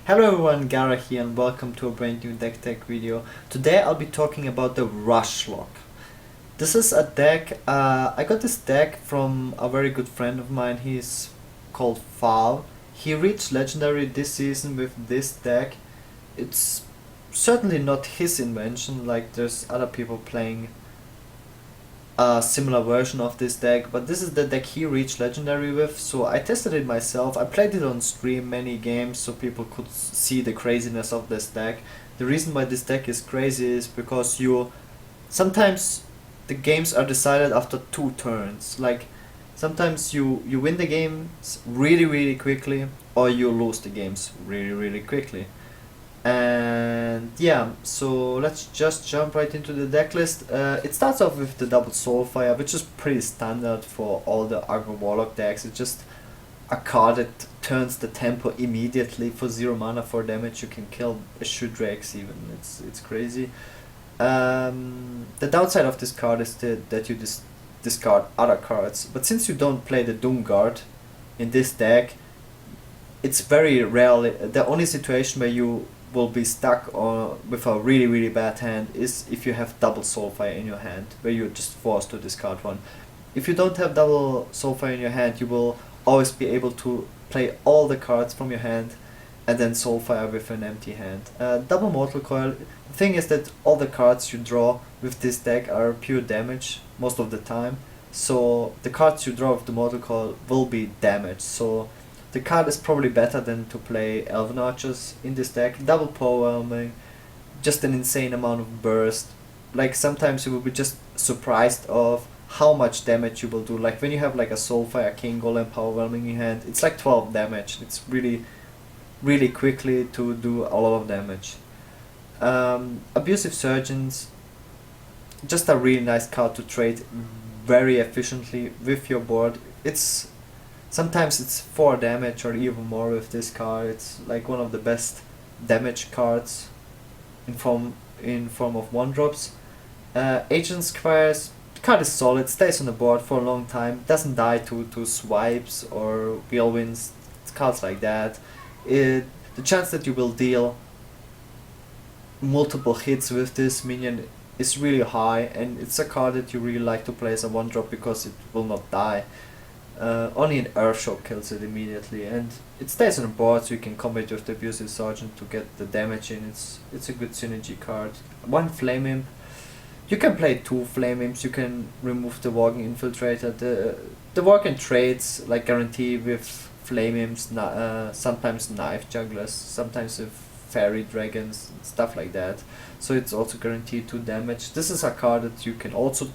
Hello everyone, Gaara here and welcome to a brand new deck tech video. Today I'll be talking about the Warlock. This is a deck, I got this deck from a very good friend of mine. He's called Fal. He reached legendary this season with this deck. It's certainly not his invention, like there's other people playing a similar version of this deck, but this is the deck he reached legendary with, so I tested it myself. I played it on stream many games so people could see the craziness of this deck. The reason why this deck is crazy is because sometimes the games are decided after 2 turns. Like sometimes you win the games really quickly, or you lose the games really quickly. And yeah, so let's just jump right into the deck list. It starts off with the double Soulfire, which is pretty standard for all the aggro Warlock decks. It's just a card that turns the tempo immediately for 0 mana. For damage you can kill a Shudrakes even. It's crazy. The downside of this card is that you discard other cards, but since you don't play the Doomguard in this deck, it's very rarely the only situation where you will be stuck with a really bad hand is if you have double Soulfire in your hand, where you're just forced to discard one. If you don't have double Soulfire in your hand, you will always be able to play all the cards from your hand and then Soulfire with an empty hand. Double Mortal Coil, the thing is that all the cards you draw with this deck are pure damage most of the time, so the cards you draw with the Mortal Coil will be damaged. So the card is probably better than to play Elven Archers in this deck. Double Powerwhelming, just an insane amount of burst. Like sometimes you will be just surprised of how much damage you will do. Like when you have like a Soulfire, King Golem, Powerwhelming in your hand, it's like 12 damage. It's really quickly to do a lot of damage. Abusive Surgeons, just a really nice card to trade very efficiently with your board. Sometimes it's 4 damage or even more with this card. It's like one of the best damage cards in form of 1-drops. Agent Squires, the card is solid, stays on the board for a long time, doesn't die to swipes or wheelwinds, cards like that. The chance that you will deal multiple hits with this minion is really high, and it's a card that you really like to play as a 1-drop because it will not die. Only an Earthshock kills it immediately, and it stays on the board so you can combat with the Abusive Sergeant to get the damage in. It's a good synergy card. 1 Flame Imp. You can play 2 Flame Imps. You can remove the Walking Infiltrator. The Walking trades like guarantee with Flame Imps, sometimes Knife Jugglers, sometimes with Fairy Dragons, stuff like that. So it's also guaranteed 2 damage. This is a card that you can also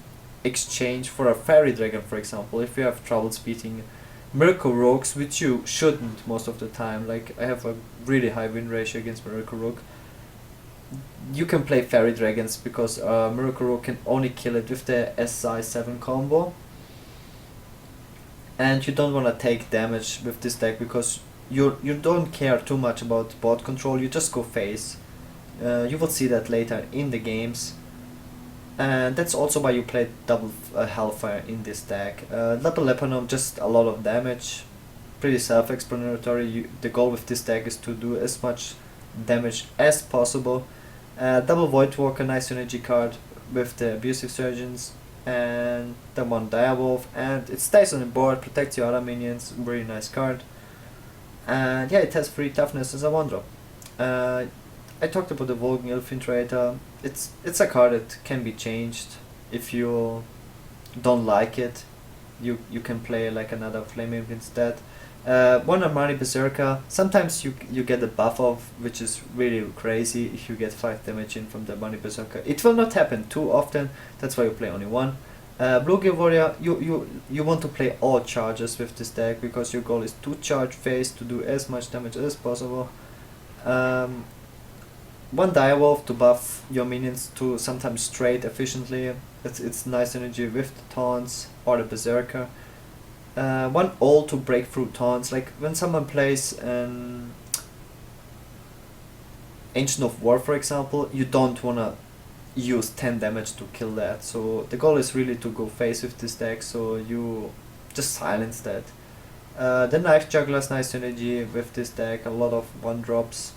exchange for a Fairy Dragon, for example, if you have troubles beating Miracle Rogues, which you shouldn't most of the time. Like I have a really high win ratio against Miracle Rogue. You can play Fairy Dragons because Miracle Rogue can only kill it with the SI7 combo, and you don't want to take damage with this deck because you don't care too much about board control. You just go face. You will see that later in the games. And that's also why you play double Hellfire in this deck. Double Lebanon, just a lot of damage, pretty self-explanatory. The goal with this deck is to do as much damage as possible. Double Voidwalker, nice synergy card with the Abusive Surgeons, and the 1 Direwolf, and it stays on the board, protects your other minions, very nice card. And yeah, it has 3 toughness as a 1-drop. I talked about the Walking Infiltrator. It's a card that can be changed. If you don't like it, you can play like another Flame Imp instead. 1 Armani Berserker. Sometimes you get a buff of, which is really crazy if you get 5 damage in from the Armani Berserker. It will not happen too often, that's why you play only 1. Bluegill Warrior, you want to play all charges with this deck because your goal is to charge phase to do as much damage as possible. 1 Direwolf to buff your minions to sometimes trade efficiently. It's nice energy with the taunts or the Berserker. 1 Ult to break through taunts. Like when someone plays an Ancient of War, for example, you don't wanna use 10 damage to kill that. So the goal is really to go face with this deck, so you just silence that. The Knife Juggler's nice synergy with this deck, a lot of 1-drops.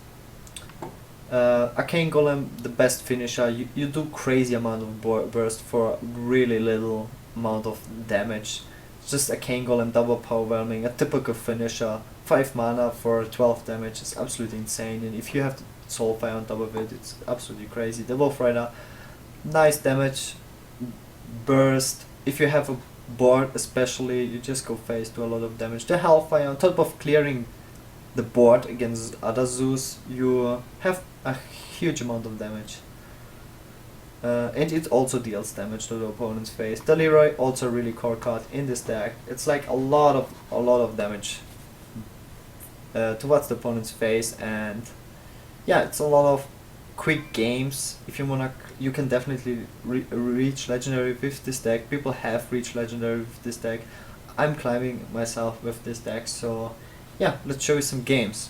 Arcane Golem, the best finisher. You do crazy amount of burst for really little amount of damage. Just Arcane Golem double powerwhelming, a typical finisher. 5 mana for 12 damage is absolutely insane, and if you have the Soulfire on top of it, it's absolutely crazy. The Wolf Rider, nice damage, burst. If you have a board especially, you just go face to a lot of damage. The Hellfire, on top of clearing the board against other zoos, you have a huge amount of damage. And it also deals damage to the opponent's face. The Leroy, also really core card in this deck. It's like a lot of damage towards the opponent's face, and yeah, it's a lot of quick games. If you wanna, you can definitely reach legendary with this deck. People have reached legendary with this deck. I'm climbing myself with this deck, so yeah, let's show you some games.